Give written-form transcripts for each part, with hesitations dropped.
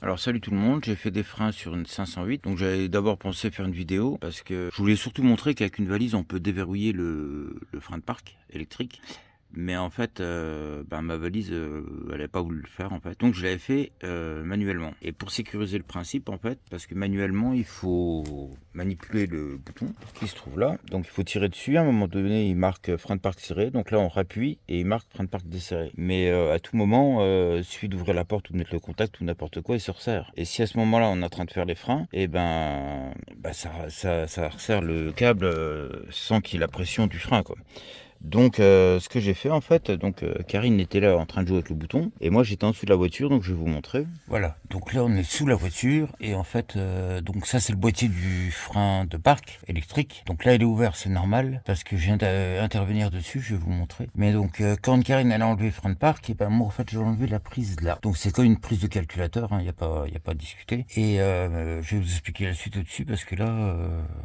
Alors salut tout le monde, j'ai fait des freins sur une 508, donc j'avais d'abord pensé faire une vidéo parce que je voulais surtout montrer qu'avec une valise on peut déverrouiller le frein de parc électrique. Mais en fait, ma valise, elle n'avait pas voulu le faire en fait. Donc je l'avais fait manuellement. Et pour sécuriser le principe en fait, parce que manuellement il faut manipuler le bouton qui se trouve là. Donc il faut tirer dessus. À un moment donné, il marque frein de parc serré. Donc là on rappuie et il marque frein de parc desserré. Mais à tout moment, il suffit d'ouvrir la porte ou de mettre le contact ou n'importe quoi, il se resserre. Et si à ce moment-là on est en train de faire les freins, et ça resserre le câble sans qu'il y ait la pression du frein quoi. Donc ce que j'ai fait en fait, Karine était là en train de jouer avec le bouton et moi j'étais en dessous de la voiture, donc je vais vous montrer. Voilà, donc là on est sous la voiture et en fait donc ça c'est le boîtier du frein de parc électrique. Donc là il est ouvert, c'est normal parce que je viens d'intervenir dessus, je vais vous montrer. Mais donc quand Karine elle a enlevé le frein de parc, et ben moi en fait j'ai enlevé la prise là. Donc c'est comme une prise de calculateur, il n'y a pas à discuter. Et je vais vous expliquer la suite au-dessus parce que là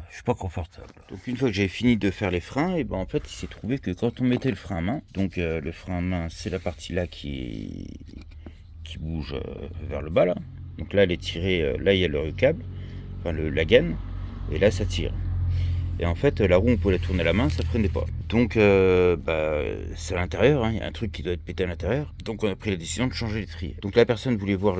je suis pas confortable. Donc une fois que j'ai fini de faire les freins, et ben en fait il s'est trouvé que quand on mettait le frein à main, donc le frein à main c'est la partie là qui bouge vers le bas là. Donc là elle est tirée, là il y a le câble, enfin la gaine, et là ça tire. Et en fait la roue on peut la tourner à la main, ça freinait pas. Donc c'est à l'intérieur, il y a un truc qui doit être pété à l'intérieur. Donc on a pris la décision de changer l'étrier. Donc la personne voulait voir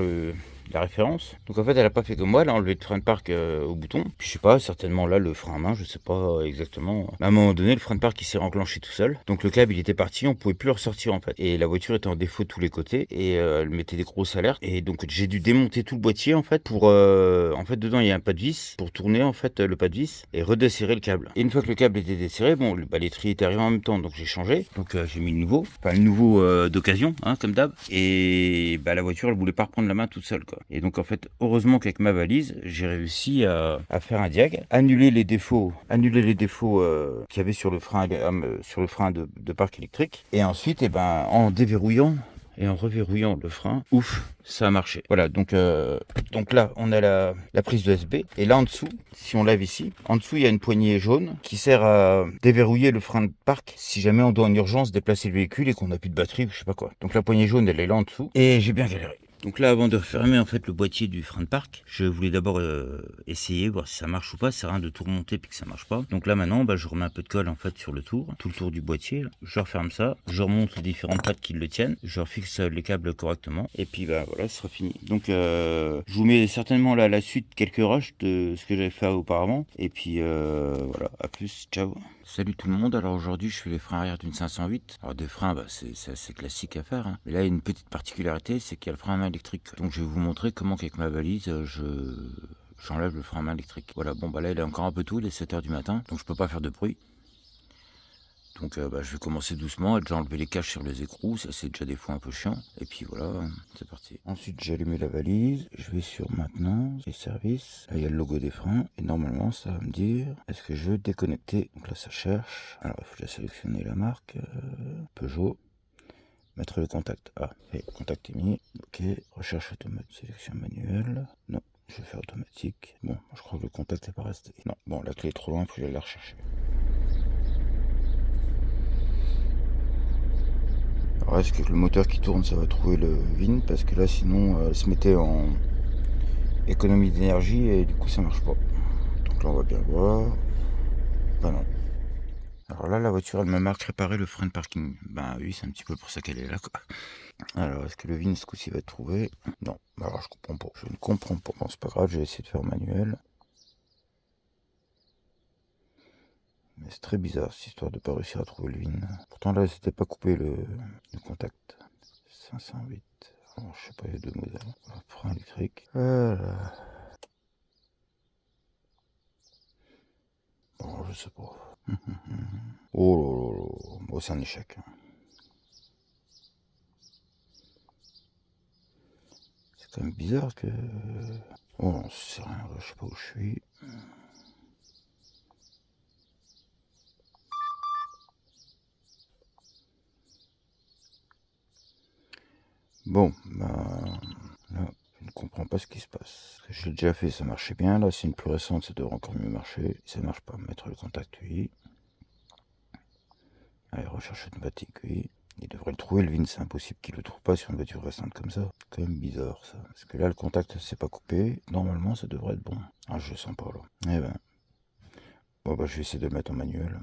la référence. Donc en fait elle a pas fait comme moi, elle a enlevé le frein de parc au bouton. Puis je sais pas, certainement là le frein à main, je sais pas exactement. À un moment donné le frein de parc il s'est enclenché tout seul. Donc le câble il était parti, on pouvait plus le ressortir en fait. Et la voiture était en défaut de tous les côtés et elle mettait des grosses alertes. Et donc j'ai dû démonter tout le boîtier en fait pour en fait dedans il y a un pas de vis pour tourner en fait le pas de vis et redesserrer le câble. Et une fois que le câble était desserré, bon l'étrier était arrivé en même temps donc j'ai changé. Donc j'ai mis le nouveau, enfin le nouveau d'occasion comme d'hab. Et la voiture elle voulait pas reprendre la main toute seule quoi. Et donc en fait, heureusement qu'avec ma valise, j'ai réussi à faire un diag, annuler les défauts qu'il y avait sur le frein, de parc électrique. Et ensuite, en déverrouillant et en reverrouillant le frein, ouf, ça a marché. Voilà, donc là, on a la prise USB. Et là en dessous, si on lève ici, en dessous, il y a une poignée jaune qui sert à déverrouiller le frein de parc si jamais on doit en urgence déplacer le véhicule et qu'on n'a plus de batterie ou je sais pas quoi. Donc la poignée jaune, elle est là en dessous. Et j'ai bien galéré. Donc là, avant de refermer en fait le boîtier du frein de parc, je voulais d'abord essayer, voir si ça marche ou pas. C'est rien de tout remonter puis que ça marche pas. Donc là maintenant, je remets un peu de colle en fait sur le tour, tout le tour du boîtier. Là. Je referme ça, je remonte les différentes pattes qui le tiennent, je refixe les câbles correctement et puis voilà, ce sera fini. Donc je vous mets certainement là la suite, quelques rushs de ce que j'avais fait auparavant. Et puis voilà, à plus, ciao. Salut tout le monde, alors aujourd'hui je fais les freins arrière d'une 508. Alors des freins, c'est assez classique à faire. Mais là il y a une petite particularité, c'est qu'il y a le frein à main électrique. Donc je vais vous montrer comment qu'avec ma valise, j'enlève le frein à main électrique. Voilà, là il est encore un peu tôt, il est 7h du matin, donc je peux pas faire de bruit. Donc je vais commencer doucement, j'ai enlevé les caches sur les écrous, ça c'est déjà des fois un peu chiant. Et puis voilà, c'est parti. Ensuite j'ai allumé la valise, je vais sur maintenance et services. Là il y a le logo des freins et normalement ça va me dire est-ce que je veux déconnecter. Donc là ça cherche. Alors il faut déjà sélectionner la marque, Peugeot. Mettre le contact. Ah, et contact est mis. Ok, recherche automatique, sélection manuelle. Non, je vais faire automatique. Bon, je crois que le contact n'est pas resté. Non, bon, la clé est trop loin, faut que j'aille la rechercher. Alors est-ce que le moteur qui tourne ça va trouver le VIN parce que là sinon elle se mettait en économie d'énergie et du coup ça marche pas. Donc là on va bien voir. Bah non. Alors là la voiture elle me marque réparer le frein de parking. Ben oui c'est un petit peu pour ça qu'elle est là quoi. Alors est-ce que le VIN ce coup-ci va être trouvé? Non. Alors je comprends pas. Je ne comprends pas. Bon c'est pas grave, je vais essayer de faire manuel. Mais c'est très bizarre cette histoire de pas réussir à trouver le VIN. Pourtant là c'était pas coupé le contact. 508. Alors, je sais pas, il y a deux modèles. Frein électrique. Voilà. Bon, je sais pas. Oh là là là. Bon, c'est un échec. C'est quand même bizarre que... Oh non, c'est rien, là, je sais pas où je suis. Bon, là, je ne comprends pas ce qui se passe. Je l'ai déjà fait, ça marchait bien. Là, c'est une plus récente, ça devrait encore mieux marcher. Ça marche pas. Mettre le contact, oui. Allez, recherche automatique, oui. Il devrait le trouver, le VIN, c'est impossible qu'il le trouve pas sur une voiture récente comme ça. C'est quand même bizarre ça. Parce que là, le contact s'est pas coupé. Normalement, ça devrait être bon. Ah, je le sens pas là. Eh ben. Bon, bah, je vais essayer de le mettre en manuel.